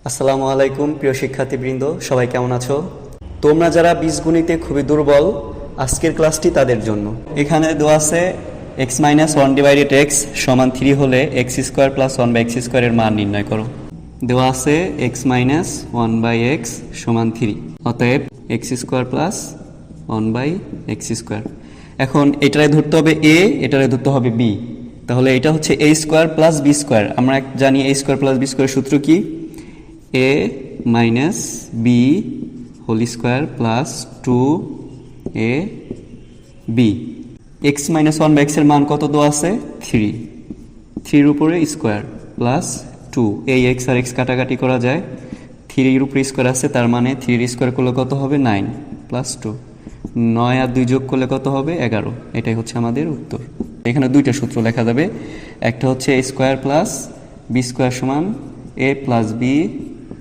আসসালামু আলাইকুম প্রিয় শিক্ষার্থীবৃন্দ, সবাই কেমন আছো? তোমরা যারা বীজগণিতে খুবই দুর্বল, আজকের ক্লাসটি তাদের জন্য। এখানে দেওয়া আছে x - 1/x সমান 3 হলে x² + 1/x² এর মান নির্ণয় করো। দেওয়া আছে x - 1/x সমান 3, অতএব x² + 1/x²। এখন এটারে ধরতে হবে a, এটারে ধরতে হবে b। তাহলে এটা হচ্ছে a² + b²। আমরা জানি a² + b² সূত্র কি? a minus b whole square plus 2ab। x minus 1/x এর মান কত দেওয়া আছে? 3। 3 এর উপরে স্কোয়ার প্লাস 2। এই x আর x কাটাকাটি করা যায়, 3 এর উপরে স্কোয়ার আছে, তার মানে 3 এর স্কোয়ার করলে কত হবে? 9 প্লাস 2। 9 আর 2 যোগ করলে কত হবে? 11। এটাই হচ্ছে আমাদের উত্তর। এখানে দুইটা সূত্র লেখা যাবে, একটা হচ্ছে a² + b² সমান a plus b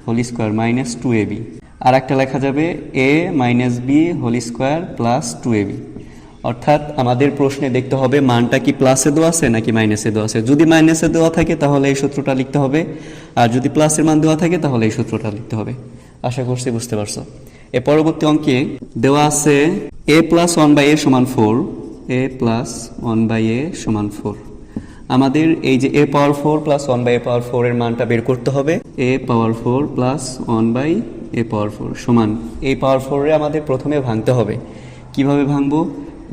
whole square minus 2ab, আর একটা লেখা যাবে a minus b whole square plus 2ab। অর্থাৎ আমাদের প্রশ্নে দেখতে হবে মানটা কি প্লাসে দেওয়া আছে নাকি মাইনাসে দেওয়া আছে। যদি মাইনাসে দেওয়া থাকে তাহলে এই সূত্রটা লিখতে হবে, আর যদি প্লাসের মান দেওয়া থাকে তাহলে এই সূত্রটা লিখতে হবে। আশা করছি বুঝতে পারছো। এর পরবর্তী অঙ্কে দেওয়া আছে a plus 1/a সমান 4, a plus 1/a সমান 4। আমাদের এই যে a পাওয়ার 4 plus 1/a পাওয়ার 4 এর মানটা বের করতে হবে। a পাওয়ার 4 plus 1/a পাওয়ার 4 সমান, এই পাওয়ার 4 এ আমাদের প্রথমে ভাঙতে হবে। কিভাবে ভাঙবো?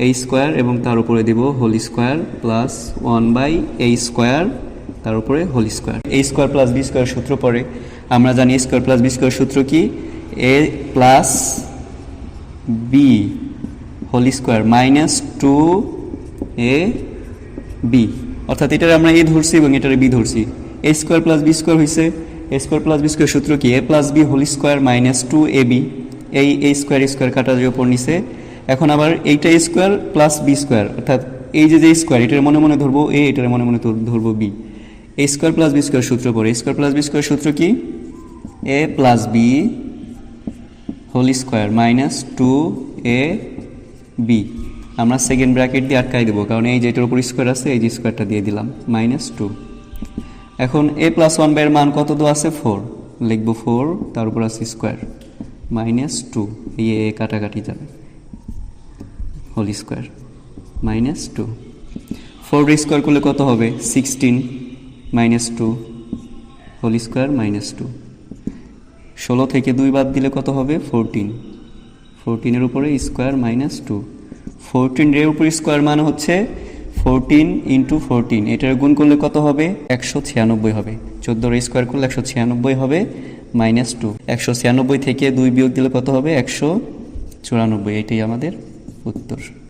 a স্কোয়ার এবং তার উপরে দেব হোল স্কোয়ার প্লাস 1/a² তার উপরে হোল স্কোয়ার। a² + b² সূত্র পড়ে আমরা জানি a² + b² সূত্র কি? a plus b whole square minus 2ab। অর্থাৎ এটার আমরা a ধরছি এবং এটার b ধরছি। a² + b² হয়েছে, a² + b² সূত্র কি? a plus b whole square minus 2ab। এই a² কাটা যে উপর নিচে। এখন আবার এইটা a² + b², অর্থাৎ এই যে স্কোয়ার, এটার মনে মনে ধরবো a, এটার মনে মনে ধরবো b। a² + b² সূত্র পড়ে, a² + b² সূত্র কি? a plus b whole square minus 2ab। আমরা সেকেন্ড ব্র্যাকেট দিয়ে আটকাই দেবো, কারণ এই যে এটার উপর স্কোয়ার আছে, এই যে স্কোয়ারটা দিয়ে দিলাম মাইনাস 2। এখন a plus 1/a এর মান কত দেওয়া আছে? 4। লিখবো 4, তার উপর আছে স্কোয়ার মাইনাস 2, এই a কাটাকাটি যাবে, হোল স্কোয়ার মাইনাস 2। 4 স্কোয়ার করলে কত হবে? 16 মাইনাস 2 হোল স্কোয়ার মাইনাস 2। 16 থেকে 2 বাদ দিলে কত হবে? 14। 14 এর উপরে স্কোয়ার মাইনাস 2। 14 এর উপর স্কোয়ার মানে হচ্ছে 14 × 14, এটার গুণ করলে কত হবে? 196 হবে। 14 এর স্কোয়ার করলে 196 হবে মাইনাস 2। 196 থেকে 2 বিয়োগ দিলে কত হবে? 194। এটাই আমাদের উত্তর।